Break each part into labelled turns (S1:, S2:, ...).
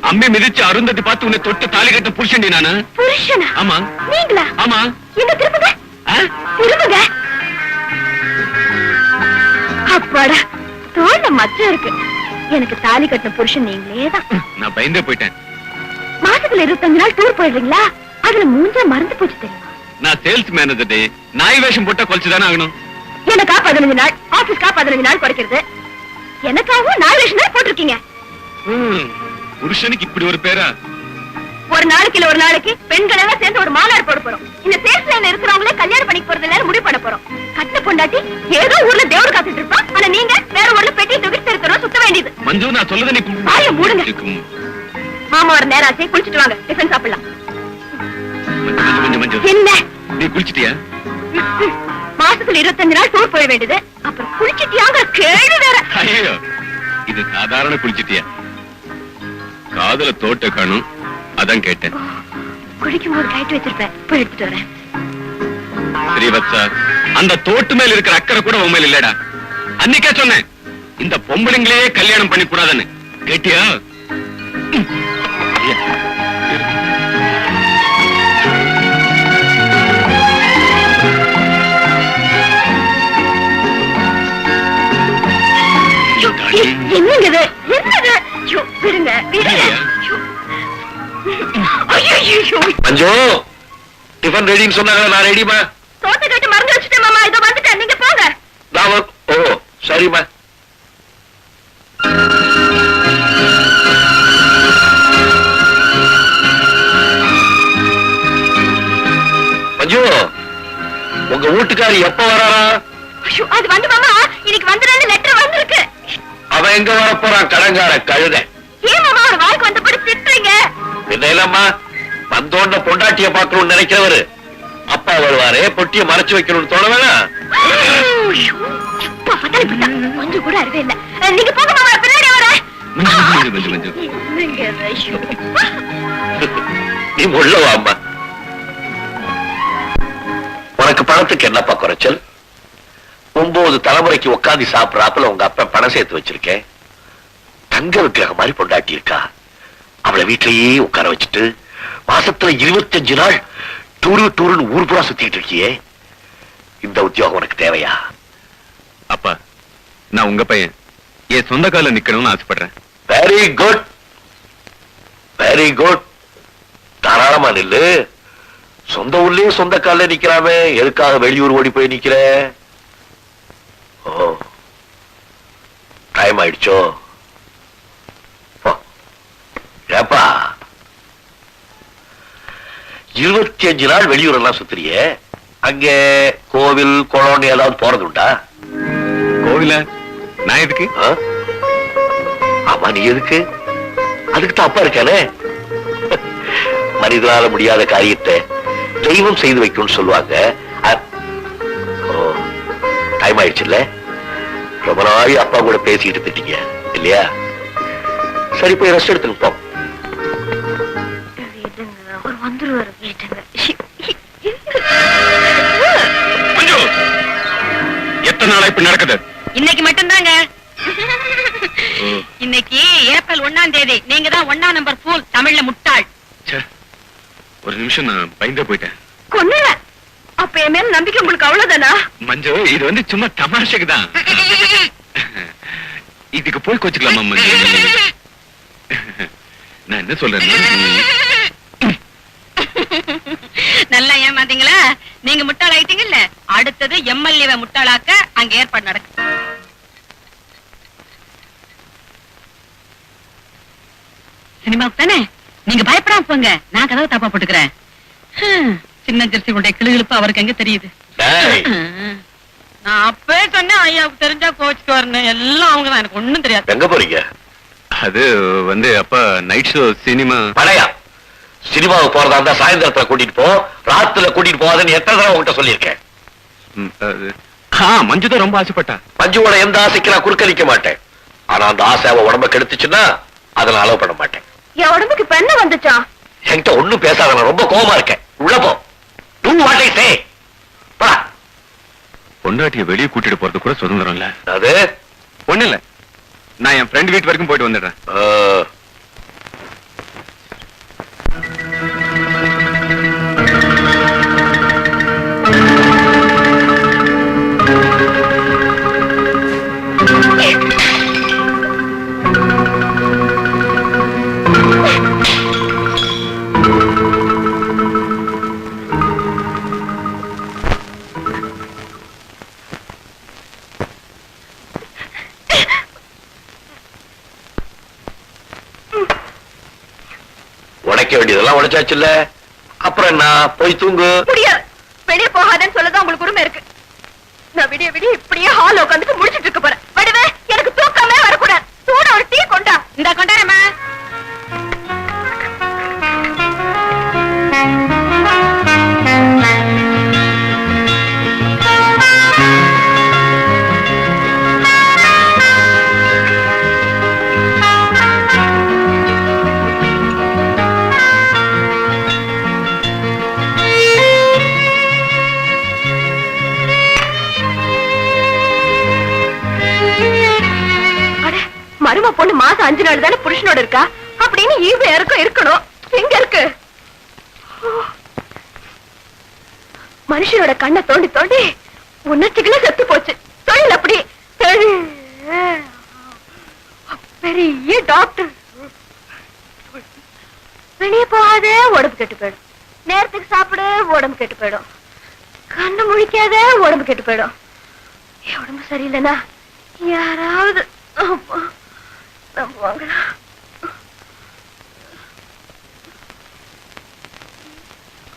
S1: அம்மே மிதிச்சு அருந்ததி பார்த்து உன்னை தொட்டு தாலி கட்ட புருஷன்டி நானு.
S2: புருஷனா?
S1: ஆமா.
S2: நீங்களா?
S1: ஆமா.
S2: எங்க திரும்புங்க. திரும்புங்க. அப்பாடா, தோண்ட மச்சம் இருக்கு. எனக்கு தாலி கட்டின புருஷன் நீங்களே தான்.
S1: நான் பயந்தே போயிட்டேன்.
S2: மாசத்துல 25 நாள் டூர் போயிடுறீங்களா? அதுல மூஞ்ச மறந்து போச்சு தெரியுமா? நான்
S1: சேல்ஸ் மேனேஜர். நாய் வேஷம் போட்டா கொலைச்சுதானே ஆகணும்.
S2: எனக்கா 15 நாள், ஆபீஸ்க்கா 15 நாள் குறைக்கிறது. எனக்காகவும் நாய் வேஷம் தான் போட்டிருக்கீங்க.
S1: புருஷனுக்கு இப்படி ஒரு பேரா?
S2: ஒரு நாளைக்கு இல்ல ஒரு நாளைக்கு பெண்கள் எல்லாம் சேர்ந்து ஒரு மாநாடு போட போறோம். இந்த சேல்ஸ் லைன்ல இருக்கிறவங்களே கல்யாணம் பண்ணிக்க போறது இல்ல முடிவு பண்ண போறோம். கட்டின பொண்டாட்டி ஏதோ ஊர்ல தேவடு காத்துட்டு இருப்பா. ஆனா நீங்க வேற ஊர்ல பெட்டி தூக்கிட்டு இருக்கிறோம் சுத்த வேண்டியது.
S1: மஞ்சு, நான் சொல்லத நீ
S2: வாயை மூடுங்க. மாமா ஒரு நேரம் ஆச்சு, குளிச்சிட்டு வாங்க, டிஃபன் சாப்பிடலாம். என்ன
S1: நீ குளிச்சிட்டியா?
S2: மாசத்துல 25 நாள் டூர் போக வேண்டியது, அப்புறம் குளிச்சிட்டியாங்கிற கேள்வி வேற.
S1: ஐயோ, இது சாதாரண குளிச்சிட்டியா? காதல தோட்ட காணும், அதான் கேட்டேன்.
S2: குளிக்கும் போது கைட்டு வச்சிருப்பேன், போய் எடுத்துட்டு வரேன்.
S1: ஸ்ரீவத்சா, அந்த தோட்டு மேல இருக்கிற அக்கறை கூட உன் மேல இல்லடா. அன்னைக்கே சொன்னேன், இந்த பொம்பளைங்களே கல்யாணம் பண்ணி கூடாதுன்னு. கேட்டியா?
S2: என்னங்க என்னது? விடுங்க விடுங்க.
S1: மஞ்சு, டிஃபன் ரெடின்னு சொன்னாங்க, நான் ரெடிமா.
S2: தோட்ட கட்டு மறந்து வச்சுட்டேன் மாமா, இதோ வந்துட்டேன், நீங்க போங்க.
S1: ஓ சரிம்மா. மஞ்சு, உங்க வீட்டுக்காரி எப்ப வராரா?
S2: அது வந்து மாமா, இன்னைக்கு வந்துடுன்னு லெட்டர் வந்திருக்கு.
S1: அவன் எங்க வர போறான்? கடங்கார கழுத.
S2: ஏன் மாமா ஒரு வாய்க்கு வந்தபடி திட்டுறீங்க?
S1: என்ன இல்லம்மா, வந்தோண்ட பொண்டாட்டிய பாக்கணும்னு நினைக்கிறவரு அப்பா வருவாரு, பொட்டிய மறைச்சு வைக்கணும்னு தோண வேணாம்.
S2: கொஞ்சம் கூட அறிவே இல்ல. நீங்க போக மாமா, பின்னாடி வரேன்.
S1: நீ உள்ள வாம்மா. உனக்கு பணத்துக்கு என்னப்பா குறைச்சல்? 9 தலைமுறைக்கு உட்காந்து சாப்பிடறாப்புல உங்க அப்பா பணம் சேர்த்து வச்சிருக்கேன். தங்க விக்கிரக மாதிரி பொண்டாட்டி இருக்கா. அவளை வீட்டிலேயே உட்கார வச்சுட்டு மாசத்துல 25 நாள் டூருன்னு ஊர் பூரா சுத்திட்டு இருக்கியே. இந்த உத்தியோகம் உனக்கு தேவையா? அப்பா, நான் உங்க பையன், என் சொந்த கால நிக்கணும்னு ஆசைப்படுறேன். Very good, very good. தாராளமா நில்லு. சொந்த ஊர்லயே சொந்த கால நிக்கிறாமே, எதுக்காக வெளியூர் ஓடி போய் நிக்கிற? ஓ, டைம் ஆயிடுச்சோ? ஏப்பா, 25 நாள் வெளியூர் எல்லாம் சுத்துறியே, அங்கே கோவில் குளம் ஏதாவது போறது உண்டா? கோவில நான் எதுக்கு? ஆமா, நீ எதுக்கு? அதுக்கு தான் அப்பா இருக்கானே. மனிதனால முடியாத காரியத்தை தெய்வம் செய்து வைக்கும்னு சொல்லுவாங்க. டைம் ஆயிடுச்சுல்ல? ரொம்ப நாள் அப்பா கூட பேசிட்டு திட்டீங்க இல்லையா? சரி, போய் ரெஸ்ட் எடுத்துன்னு போ. எத்தனை நாளா இப்ப நடக்குது?
S2: இன்னைக்கு மட்டும்தாங்க. இன்னைக்கு ஏப்ரல் 1ஆம் தேதி. நீங்க தான் 1ஆம் நம்பர் ஃபூல், தமிழ்ல முட்டாள்.
S1: ஒரு நிமிஷம், நான் பயந்தே போயிட்டேன்.
S2: கொன்னுல. அப்ப என் மேல நம்பிக்கை உங்களுக்கு அவ்வளவுதானா?
S1: மஞ்சு, இது வந்து சும்மா தமாஷைக்கு தான். இதுக்கு போய் கோச்சுக்கலாமா மஞ்சு? நான் என்ன சொல்றேன்,
S2: நல்லா ஏமாந்தீங்களா? நீங்க முட்டாள் ஆயிட்டீங்கல்ல, அடுத்தது எம்எல்ஏ முட்டாளாக்க அங்க ஏற்பாடு நடக்கும். சினிமாவுக்கு தானே? நீங்க பயப்படாம போங்க, நான் கதவை தப்பா போட்டுக்கிறேன். சின்ன ஜெர்சி கொண்ட கிளுகிழுப்பு அவருக்கு எங்க தெரியுது? நான் அப்பவே சொன்னேன், ஐயாவுக்கு தெரிஞ்சா கோச்சுக்கு வரணும். எல்லாம் அவங்க தான், எனக்கு ஒண்ணும் தெரியாது.
S1: எங்க போறீங்க? அது வந்து அப்பா நைட் ஷோ சினிமா. பழையா சினிமாவுக்கு போறதா இருந்தா சாயந்தரத்துல கூட்டிட்டு போ, ராத்துல கூட்டிட்டு போகாதுன்னு எத்தனை தடவை உங்ககிட்ட சொல்லியிருக்கேன். மஞ்சு தான் ரொம்ப ஆசைப்பட்டா. மஞ்சுவோட எந்த ஆசைக்கு நான் குறுக்கணிக்க மாட்டேன். ஆனா அந்த ஆசை அவ உடம்ப கெடுத்துச்சுன்னா அதை நான் அலோவ் பண்ண மாட்டேன்.
S2: என் உடம்புக்கு இப்ப என்ன வந்துச்சா?
S1: என்கிட்ட ஒண்ணும் பேசாத, நான் ரொம்ப கோவமா இருக்கேன். உள்ள போ. Do what I say. பொண்ணு
S3: பொண்டாட்டிய வெளியே கூட்டிட்டு போறது கூட சுதந்திரம் இல்ல.
S1: அது
S3: ஒண்ணு இல்ல, நான் என் ஃப்ரெண்ட் வீட்டு வரைக்கும் போயிட்டு வந்துடுறேன்.
S1: உடைக்க வேண்டியதெல்லாம் உடைச்சாச்சுல்ல, அப்புறம் என்ன, போய் தூங்கு.
S2: முடியாது, வெளியே போகாதேன்னு சொல்லதான் உங்களுக்கு உரிமை இருக்கு. நான் விடிய விடிய இப்படியே ஹால் உட்காந்துட்டு முடிச்சிட்டு இருக்க போறேன். வடிவே, எனக்கு தூக்கமே வரக்கூடாது. சூட ஒரு டீ கொண்டா. இந்த கொண்டாரமா. மரும பொண்ணு மாசம் 5 நாள் தானே புருஷனோட இருக்கா அப்படின்னு ஈவு யாருக்கும் இருக்கணும். எங்க இருக்கு? மனுஷனோட கண்ணை தோண்டி தோண்டி உணர்ச்சிகளே செத்து போச்சு. தொழில் அப்படி பெரிய டாக்டர். வெளியே போகாதே, உடம்பு கெட்டு போயிடும். நேரத்துக்கு சாப்பிடு, உடம்பு கெட்டு போயிடும். கண்ணு முழிக்காத, உடம்பு கெட்டு போயிடும். உடம்பு சரியில்லைன்னா யாராவது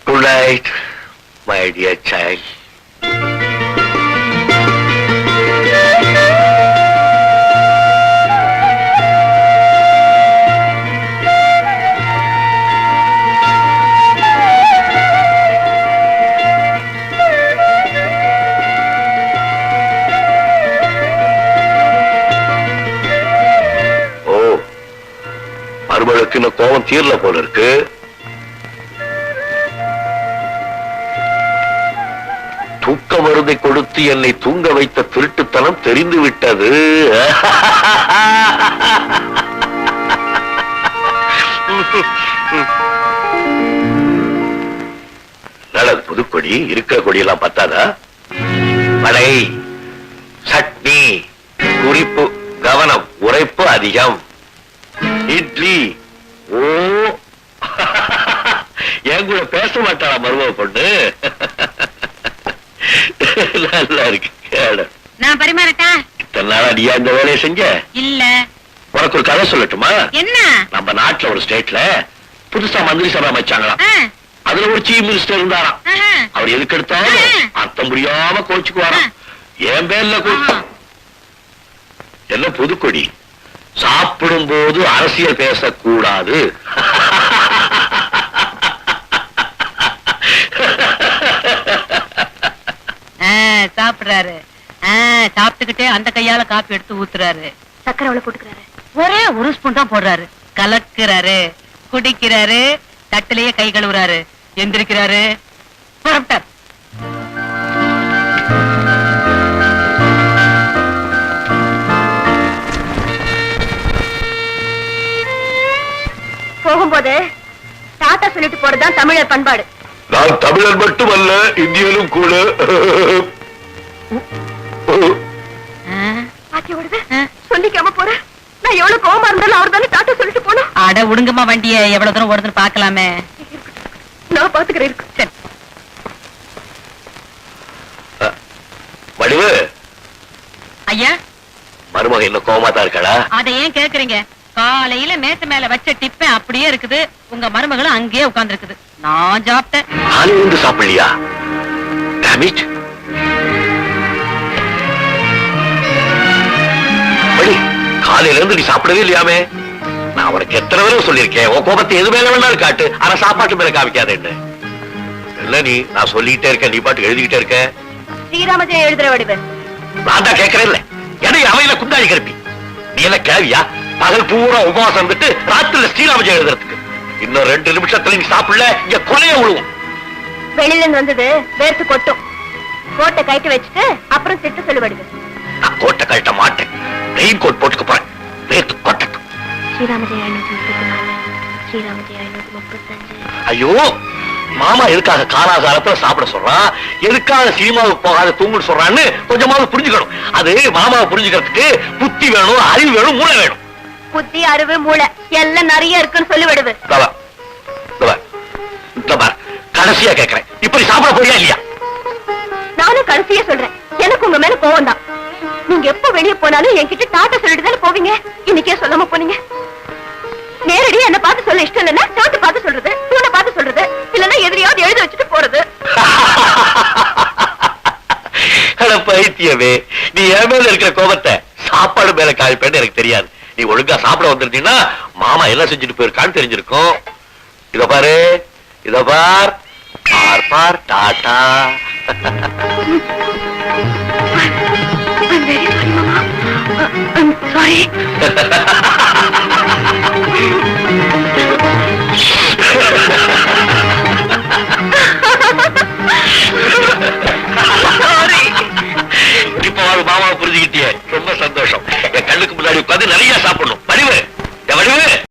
S1: Good night, my dear child. மருமகளுக்கு கோபம் தீரல போல இருக்கு. தூக்க மருந்தை கொடுத்து என்னை தூங்க வைத்த திருட்டுத்தனம் தெரிந்து விட்டது. நல்லது, புதுக்கொடி இருக்கிற கொடியெல்லாம் பத்தாதா? வடை, சட்னி, குறிப்பு, கவனம், உரைப்பு அதிகம். இட்லி, ஓ என் கூட பேச மாட்டாளா மருமக பொண்ணு? நல்லா இருக்கு.
S2: நான் பரிமாறட்டா?
S1: இத்தனை நாளா நீயா இந்த வேலையை செஞ்ச?
S2: இல்ல.
S1: உனக்கு ஒரு கதை சொல்லட்டுமா?
S2: என்ன?
S1: நம்ம நாட்டுல ஒரு ஸ்டேட்ல புதுசா மந்திரி சபை அமைச்சாங்களாம். அதுல ஒரு சீஃப் மினிஸ்டர் இருந்தாராம். அவர் எதுக்கு எடுத்தாலும் அர்த்தம் முடியாம கோச்சுக்குவாராம். என் பேர்ல என்ன புதுக்கொடி, சாப்பிடும் போது அரசியல் பேசக்கூடாது.
S4: சாப்பிடுறாரு, சாப்பிட்டுக்கிட்டே அந்த கையால காப்பி எடுத்து ஊத்துறாரு.
S2: சக்கரை அவ்வளவு போட்டுக்கிறாரு.
S4: ஒரே ஒரு ஸ்பூன் தான் போடுறாரு. கலக்குறாரு, குடிக்கிறாரு, தட்டிலேயே கை கழுவுறாரு, எந்திரிக்கிறாரு, புறப்பட்டார்.
S2: போகும்போது டாட்டா சொல்லிட்டு போறதுதான் தமிழர் பண்பாடு.
S1: நான் தமிழர் மட்டுமல்ல, இந்தியனும் கூட.
S2: சொல்லிக்காம போற. நான் எவ்வளவு கோவமா இருந்தாலும் அவர் தானே டாட்டா சொல்லிட்டு போனோம்.
S4: அட உடுங்கம்மா, வண்டிய எவ்வளவு தூரம் ஓடுதுன்னு பாக்கலாமே.
S2: நான் பாத்துக்கிறேன்.
S4: சரி.
S1: வடிவு
S4: ஐயா,
S1: மருமக இன்னும் கோவமா தான் இருக்காளா?
S4: அதை ஏன் கேக்குறீங்க? காலையில மேட்டு மேல வச்ச டிப்பன் அப்படியே இருக்குது. உங்க மருமகளும் அங்கேயே உட்கார்ந்து இருக்குது. நான் சாப்பிட்டேன்.
S1: காலையில இருந்து சாப்பிடலையா? டேமேஜ். காலையில இருந்து நீ சாப்பிடவே இல்லையாமே? நான் உனக்கு எத்தனை தடவை சொல்லியிருக்கேன், உன் கோபத்தை எது மேல வேணாலும் காட்டு, ஆனா சாப்பாட்டு மேல காமிக்காதேன்னு. இல்ல நீ, நான் சொல்லிக்கிட்டே இருக்கேன், நீ பாட்டு எழுதிக்கிட்டே இருக்க.
S2: ஸ்ரீராமஜெயம் எழுதுற வடிவு
S1: நான் தான் கேட்கறேன். இல்ல எனக்கு அவையில குண்டாடி கருப்பி. நீ என்ன கேவியா? பகல் பூரா உபவாசம் இருந்துட்டு ராத்திரில ஸ்ரீராமஜெயம் எழுதுறதுக்கு. இன்னும் 2 நிமிஷத்துல நீ சாப்பிடல, இங்க கொலைய விழுவும்.
S2: வெளியில இருந்து வந்தது வேர்த்து கொட்டும். கோட்டை கைட்டு வச்சுட்டு அப்புறம் திட்டு சொல்லுவடுது.
S1: நான் கோட்டை கழட்ட மாட்டேன். ரெயின் கோட் போட்டுக்க போறேன். வேத்து கொட்டட்டும்.
S2: ஸ்ரீராமஜெய 534, ஸ்ரீராமஜெய 535.
S1: ஐயோ, மாமா எதுக்காக காலாகாலத்துல சாப்பிட சொல்றான், எதுக்காக சினிமாவுக்கு போகாத தூங்குன்னு சொல்றான்னு கொஞ்சமாவது புரிஞ்சுக்கணும். அது மாமாவை புரிஞ்சுக்கிறதுக்கு புத்தி வேணும், அறிவு வேணும், மூளை வேணும்.
S2: புத்தி, அறிவு, மூளை எல்லாம் நிறைய இருக்குன்னு சொல்லிவிடுது.
S1: கடைசியா கேட்கிறேன், இப்படி சாப்பிட போறியா இல்லையா?
S2: நானும் கடைசியா சொல்றேன், எனக்கு உங்க மேல கோவம் தான். நீங்க எப்ப வெளியே போனாலும் என்கிட்ட டாட்டா சொல்லிட்டு தானே போவீங்க. இன்னைக்கே சொல்லாம போனீங்க. நேரடியா என்ன பார்த்து சொல்ல இஷ்டம் இல்லைன்னா சோட்டு பார்த்து சொல்றது, தூணை பார்த்து சொல்றது, இல்லன்னா எதிரியாவது எழுதி வச்சுட்டு போறது.
S1: பைத்தியமே, நீ என் மேல இருக்கிற கோபத்தை சாப்பாடு மேல காய்ப்பேன்னு எனக்கு தெரியாது. நீ ஒழுங்கா சாப்பிட வந்திருந்தீங்கன்னா மாமா என்ன செஞ்சுட்டு போயிருக்கான்னு தெரிஞ்சிருக்கும். இத பாரு, இத பார், பார் பார், Tata.
S2: I'm very sorry, Mama. I'm sorry.
S1: இப்ப மாமாவை புரிஞ்சுக்கிட்டியே, ரொம்ப சந்தோஷம். என் கண்ணுக்கு முன்னாடி உட்காந்து நிறைய சாப்பிடணும்.